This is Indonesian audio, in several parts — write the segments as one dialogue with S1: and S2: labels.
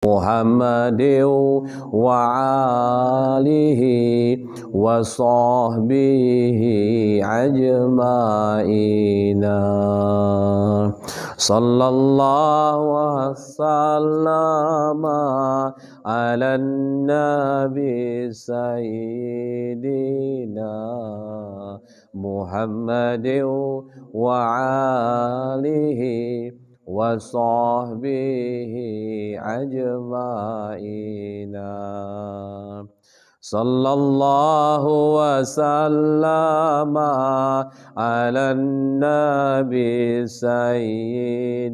S1: محمد وآله وصحبه أجمعين صلى الله وسلم على النبي سيدنا محمد وآله wasahbihi ajma'ina sallallahu wasallama ala nabi sayyidina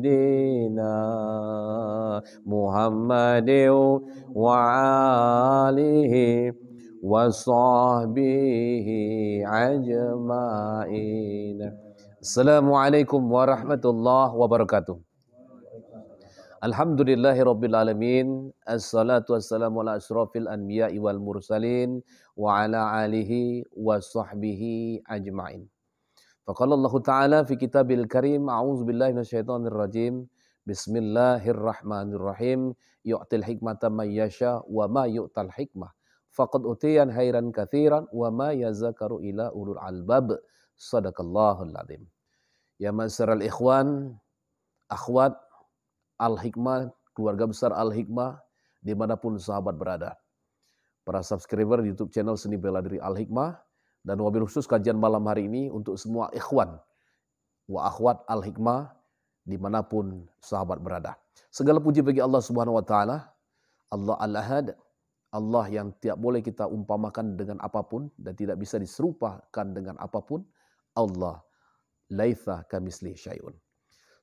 S1: Muhammadin wa alihi wasahbihi ajma'ina. Assalamualaikum warahmatullahi wabarakatuh. Alhamdulillahirrabbilalamin. Assalatu wassalamu ala asrafil anbiya'i wal mursalin wa ala alihi wa sahbihi ajma'in. Faqala Allah Ta'ala fi kitabil karim, a'udzu billahi minasyaitonir rajim. Bismillahirrahmanirrahim. Yu'til hikmata man yasha wa ma yu'tal hikmah faqad utiyan khairan katsiran wa ma yazakaru ila ulul albab. Sadaqallahul adzim. Ya ma'asyiral ikhwan, akhwat Al-Hikmah, keluarga besar Al-Hikmah, dimanapun sahabat berada. Para subscriber di YouTube channel Seni Bela Diri Al-Hikmah, dan wabil khusus kajian malam hari ini untuk semua ikhwan wa akhwat Al-Hikmah, dimanapun sahabat berada. Segala puji bagi Allah Subhanahu Wa Taala, Allah Al-Ahad, Allah yang tidak boleh kita umpamakan dengan apapun dan tidak bisa diserupakan dengan apapun, Allah, laitha kamisli syai'un.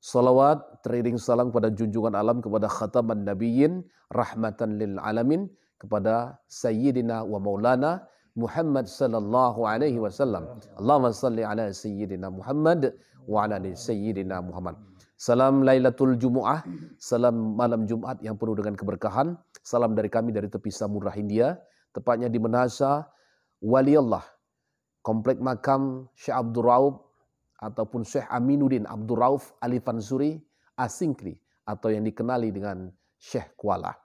S1: Salawat, teriring salam kepada junjungan alam, kepada khataman nabiyyin, rahmatan lil alamin, kepada sayyidina wa maulana Muhammad sallallahu alaihi wasallam. Allahumma salli ala sayyidina Muhammad wa ala ali sayyidina Muhammad. Salam Lailatul Jumu'ah, salam malam Jumat yang penuh dengan keberkahan. Salam dari kami dari tepi Samudra Hindia, tepatnya di Menasa Waliullah, Komplek Makam Syekh Abdul Raub ataupun Syekh Aminuddin Abdul Rauf Alifansuri Asingkri, atau yang dikenali dengan Syekh Kuala,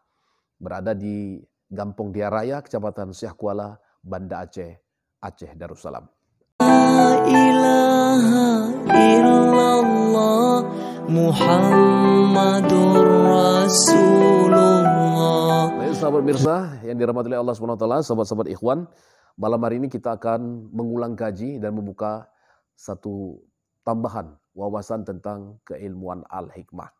S1: berada di Gampong Diaraya, Kecamatan Syekh Kuala, Banda Aceh, Aceh Darussalam. La ilaha illallah Muhammadur Rasulullah. Baik sahabat mirsa yang dirahmati oleh Allah SWT, sahabat-sahabat ikhwan, malam hari ini kita akan mengulang kaji dan membuka satu tambahan wawasan tentang keilmuan Al-Hikmah.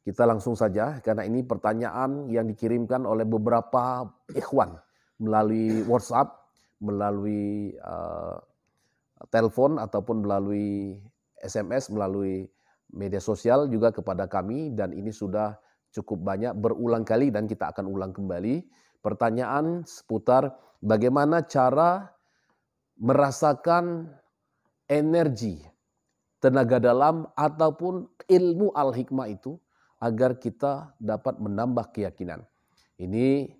S1: Kita langsung saja, karena ini pertanyaan yang dikirimkan oleh beberapa ikhwan melalui WhatsApp, melalui telepon, ataupun melalui SMS, melalui media sosial juga kepada kami, dan ini sudah cukup banyak, berulang kali, dan kita akan ulang kembali. Pertanyaan seputar bagaimana cara merasakan energi, tenaga dalam, ataupun ilmu Al-Hikmah itu agar kita dapat menambah keyakinan. Ini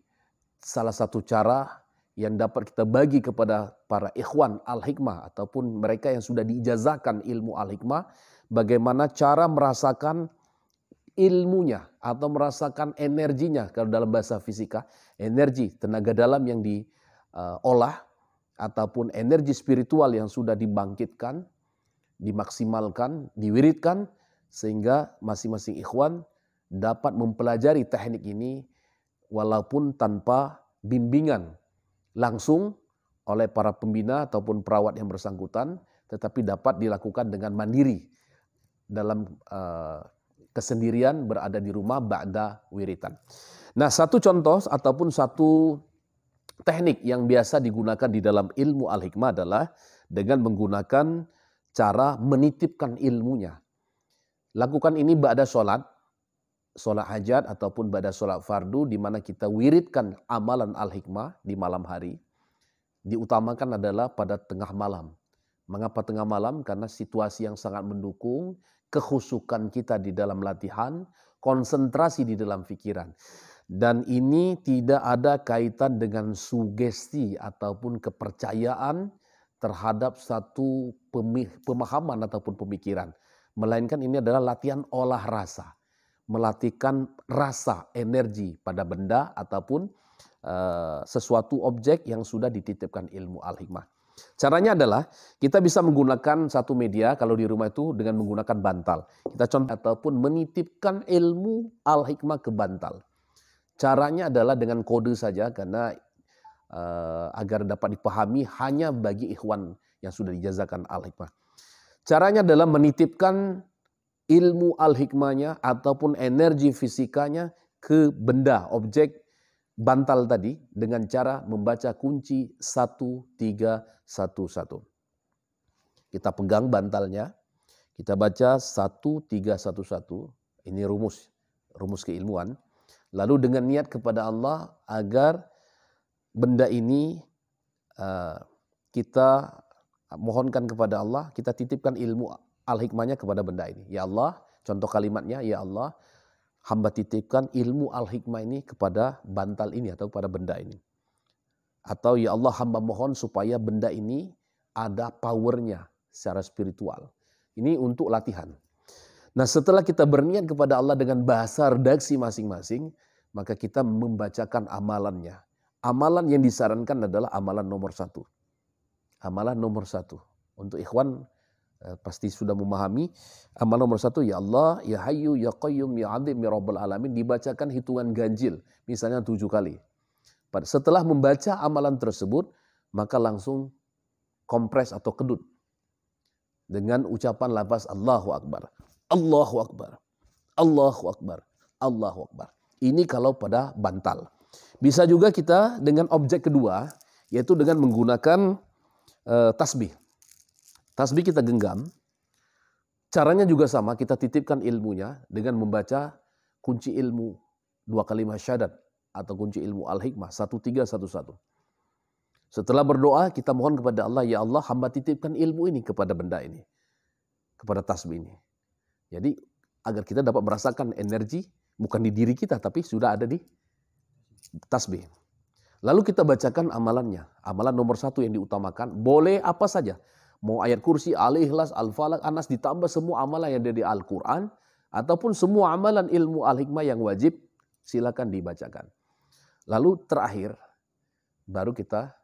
S1: salah satu cara yang dapat kita bagi kepada para ikhwan Al-Hikmah ataupun mereka yang sudah diijazahkan ilmu Al-Hikmah, bagaimana cara merasakan ilmunya atau merasakan energinya. Kalau dalam bahasa fisika, energi, tenaga dalam yang diolah, ataupun energi spiritual yang sudah dibangkitkan, dimaksimalkan, diwiridkan, sehingga masing-masing ikhwan dapat mempelajari teknik ini walaupun tanpa bimbingan langsung oleh para pembina ataupun perawat yang bersangkutan, tetapi dapat dilakukan dengan mandiri dalam kesendirian berada di rumah ba'da wiritan. Nah, satu contoh ataupun satu teknik yang biasa digunakan di dalam ilmu Al-Hikmah adalah dengan menggunakan cara menitipkan ilmunya. Lakukan ini ba'da sholat hajat ataupun ba'da sholat fardu, di mana kita wiridkan amalan Al-Hikmah di malam hari. Diutamakan adalah pada tengah malam. Mengapa tengah malam? Karena situasi yang sangat mendukung kekhusyukan kita di dalam latihan, konsentrasi di dalam pikiran. Dan ini tidak ada kaitan dengan sugesti ataupun kepercayaan terhadap satu pemahaman ataupun pemikiran. Melainkan ini adalah latihan olah rasa. melatihkan rasa, energi pada benda ataupun sesuatu objek yang sudah dititipkan ilmu al-hikmah. Caranya adalah kita bisa menggunakan satu media kalau di rumah itu dengan menggunakan bantal. Kita contoh ataupun menitipkan ilmu al-hikmah ke bantal. Caranya adalah dengan kode saja karena agar dapat dipahami hanya bagi ikhwan yang sudah dijazakan al-hikmah. Caranya adalah menitipkan ilmu al-hikmahnya ataupun energi fisikanya ke benda, objek bantal tadi dengan cara membaca kunci 1311. Kita pegang bantalnya, kita baca 1311. Ini rumus keilmuan. Lalu dengan niat kepada Allah agar benda ini kita mohonkan kepada Allah, kita titipkan ilmu al-hikmahnya kepada benda ini. Ya Allah, contoh kalimatnya, ya Allah, hamba titipkan ilmu al-hikmah ini kepada bantal ini atau pada benda ini. Atau ya Allah, hamba mohon supaya benda ini ada powernya secara spiritual. Ini untuk latihan. Nah, setelah kita berniat kepada Allah dengan bahasa redaksi masing-masing, maka kita membacakan amalannya. Amalan yang disarankan adalah amalan nomor 1. Amalan nomor 1. Untuk ikhwan pasti sudah memahami amalan nomor 1, ya Allah, ya Hayyu, ya Qayyum, ya Azim, ya Rabbal Alamin, dibacakan hitungan ganjil, misalnya 7 kali. Setelah membaca amalan tersebut, maka langsung kompres atau kedut dengan ucapan lafaz Allahu Akbar, Allahu Akbar, Allahu Akbar, Allahu Akbar. Ini kalau pada bantal. Bisa juga kita dengan objek kedua, yaitu dengan menggunakan tasbih. Tasbih kita genggam, caranya juga sama, kita titipkan ilmunya dengan membaca kunci ilmu 2 kalimat syahadat atau kunci ilmu al-hikmah 1311. Setelah berdoa kita mohon kepada Allah, ya Allah, hamba titipkan ilmu ini kepada benda ini, kepada tasbih ini. Jadi agar kita dapat merasakan energi bukan di diri kita tapi sudah ada di tasbih. Lalu kita bacakan amalannya. Amalan nomor 1 yang diutamakan, boleh apa saja. Mau ayat kursi, al-ikhlas, al-falaq, anas, ditambah semua amalan yang ada di Al-Quran, ataupun semua amalan ilmu al-hikmah yang wajib, silakan dibacakan. Lalu terakhir, baru kita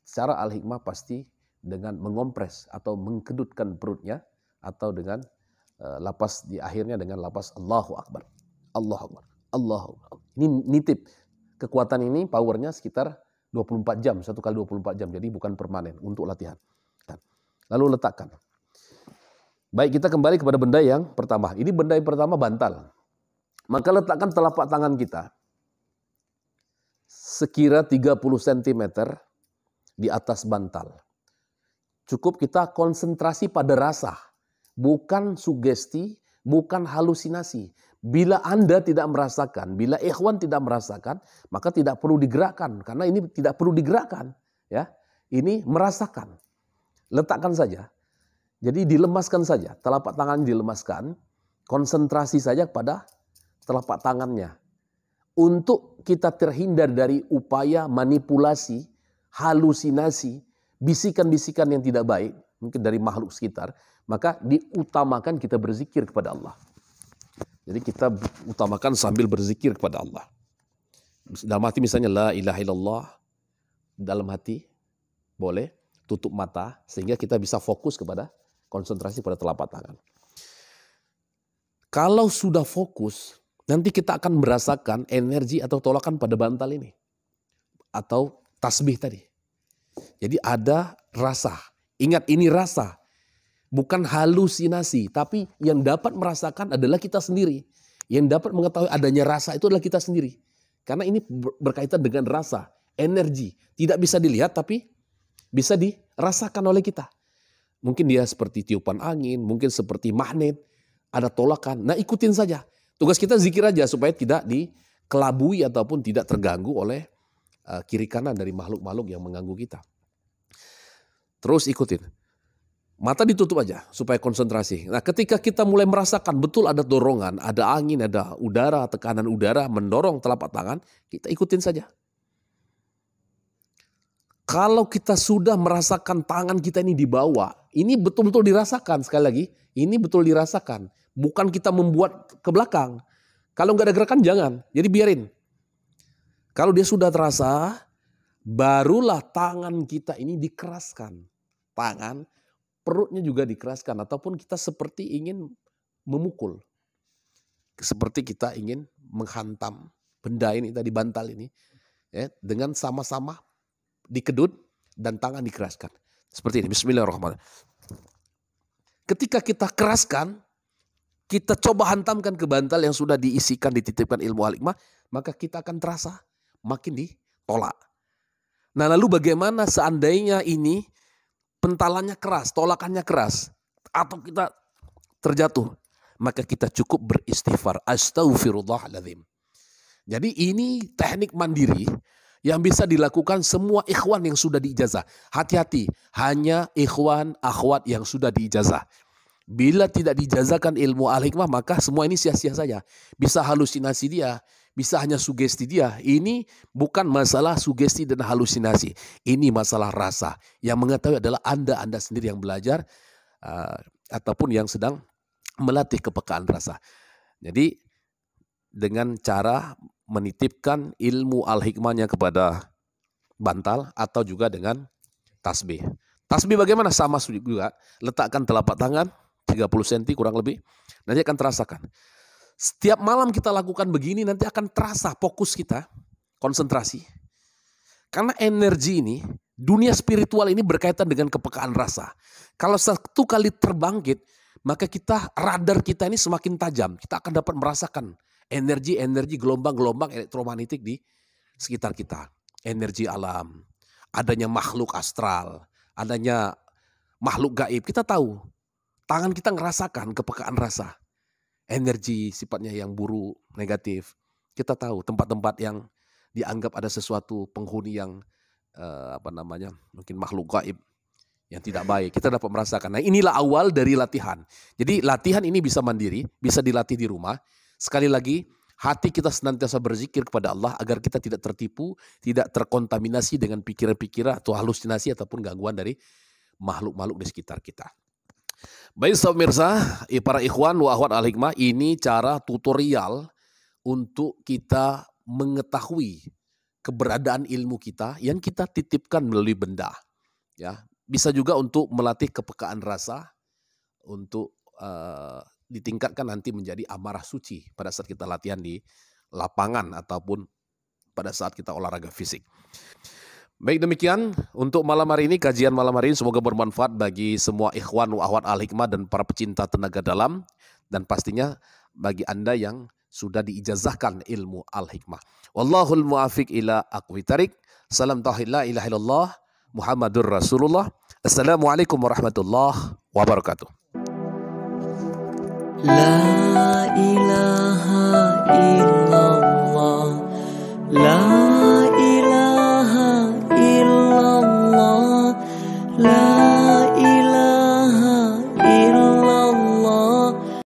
S1: secara al-hikmah pasti dengan mengompres atau mengkedutkan perutnya, atau dengan lapas di akhirnya dengan lapas Allahu Akbar. Allahu Akbar. Allahu Akbar. Ini nitip. Kekuatan ini powernya sekitar 24 jam, 1 kali 24 jam. Jadi bukan permanen untuk latihan. Lalu letakkan. Baik, kita kembali kepada benda yang pertama. Ini benda yang pertama bantal. Maka letakkan telapak tangan kita sekira 30 cm di atas bantal. Cukup kita konsentrasi pada rasa. Bukan sugesti, bukan halusinasi. Bila Anda tidak merasakan, bila ikhwan tidak merasakan, maka tidak perlu digerakkan. Karena ini tidak perlu digerakkan. Ya, ini merasakan. Letakkan saja. Jadi dilemaskan saja. Telapak tangan dilemaskan. Konsentrasi saja pada telapak tangannya. Untuk kita terhindar dari upaya manipulasi, halusinasi, bisikan-bisikan yang tidak baik. Mungkin dari makhluk sekitar. Maka diutamakan kita berzikir kepada Allah. Jadi kita utamakan sambil berzikir kepada Allah. Dalam hati misalnya la ilaha illallah. Dalam hati boleh. Tutup mata sehingga kita bisa fokus kepada konsentrasi pada telapak tangan. Kalau sudah fokus, nanti kita akan merasakan energi atau tolakan pada bantal ini. Atau tasbih tadi. Jadi ada rasa. Ingat, ini rasa. Bukan halusinasi, tapi yang dapat merasakan adalah kita sendiri. Yang dapat mengetahui adanya rasa itu adalah kita sendiri. Karena ini berkaitan dengan rasa, energi. Tidak bisa dilihat tapi bisa dirasakan oleh kita. Mungkin dia seperti tiupan angin, mungkin seperti magnet, ada tolakan. Nah, ikutin saja. Tugas kita zikir aja supaya tidak dikelabui ataupun tidak terganggu oleh kiri kanan dari makhluk-makhluk yang mengganggu kita. Terus ikutin. Mata ditutup aja supaya konsentrasi. Nah, ketika kita mulai merasakan betul ada dorongan, ada angin, ada udara, tekanan udara mendorong telapak tangan, kita ikutin saja. Kalau kita sudah merasakan tangan kita ini dibawa, ini betul-betul dirasakan, sekali lagi, ini betul dirasakan. Bukan kita membuat ke belakang. Kalau nggak ada gerakan jangan, jadi biarin. Kalau dia sudah terasa, barulah tangan kita ini dikeraskan. Tangan, perutnya juga dikeraskan. Ataupun kita seperti ingin memukul. Seperti kita ingin menghantam benda ini tadi, bantal ini. Ya, dengan sama-sama dikedut dan tangan dikeraskan. Seperti ini, bismillahirrahmanirrahim. Ketika kita keraskan, kita coba hantamkan ke bantal yang sudah diisikan, dititipkan ilmu al-hikmah, maka kita akan terasa makin ditolak. Nah lalu bagaimana seandainya ini pentalannya keras, tolakannya keras, atau kita terjatuh, maka kita cukup beristighfar, astaghfirullahaladzim. Jadi ini teknik mandiri yang bisa dilakukan semua ikhwan yang sudah diijazah. Hati-hati, hanya ikhwan, akhwat yang sudah diijazah. Bila tidak dijazahkan ilmu al-hikmah, maka semua ini sia-sia saja. Bisa halusinasi dia, bisa hanya sugesti dia. Ini bukan masalah sugesti dan halusinasi. Ini masalah rasa. Yang mengetahui adalah Anda sendiri yang belajar ataupun yang sedang melatih kepekaan rasa. Jadi dengan cara menitipkan ilmu al-hikmahnya kepada bantal atau juga dengan tasbih. Tasbih bagaimana? Sama juga. Letakkan telapak tangan 30 cm kurang lebih. Nanti akan terasakan. Setiap malam kita lakukan begini, nanti akan terasa fokus kita, konsentrasi. Karena energi ini, dunia spiritual ini berkaitan dengan kepekaan rasa. Kalau satu kali terbangkit, maka radar kita ini semakin tajam. Kita akan dapat merasakan energi gelombang-gelombang elektromagnetik di sekitar kita. Energi alam, adanya makhluk astral, adanya makhluk gaib. Kita tahu, tangan kita ngerasakan kepekaan rasa. Energi sifatnya yang buruk, negatif. Kita tahu tempat-tempat yang dianggap ada sesuatu penghuni yang mungkin makhluk gaib yang tidak baik. Kita dapat merasakan. Nah inilah awal dari latihan. Jadi latihan ini bisa mandiri, bisa dilatih di rumah. Sekali lagi, hati kita senantiasa berzikir kepada Allah agar kita tidak tertipu, tidak terkontaminasi dengan pikiran-pikiran atau halusinasi ataupun gangguan dari makhluk-makhluk di sekitar kita. Baik sahabat mirsa, para ikhwan wa akhwat al-hikmah, ini cara tutorial untuk kita mengetahui keberadaan ilmu kita yang kita titipkan melalui benda. Ya, bisa juga untuk melatih kepekaan rasa untuk ditingkatkan nanti menjadi amarah suci pada saat kita latihan di lapangan ataupun pada saat kita olahraga fisik. Baik demikian untuk malam hari ini, kajian malam hari ini semoga bermanfaat bagi semua ikhwan wa akhwat al-hikmah dan para pecinta tenaga dalam dan pastinya bagi Anda yang sudah diijazahkan ilmu al-hikmah. Wallahul muwafiq ila aqwamit thariq. Salam tauhid la ilaha illallah Muhammadur Rasulullah. Assalamualaikum warahmatullahi wabarakatuh.
S2: La ilaha illallah. La ilaha illallah. La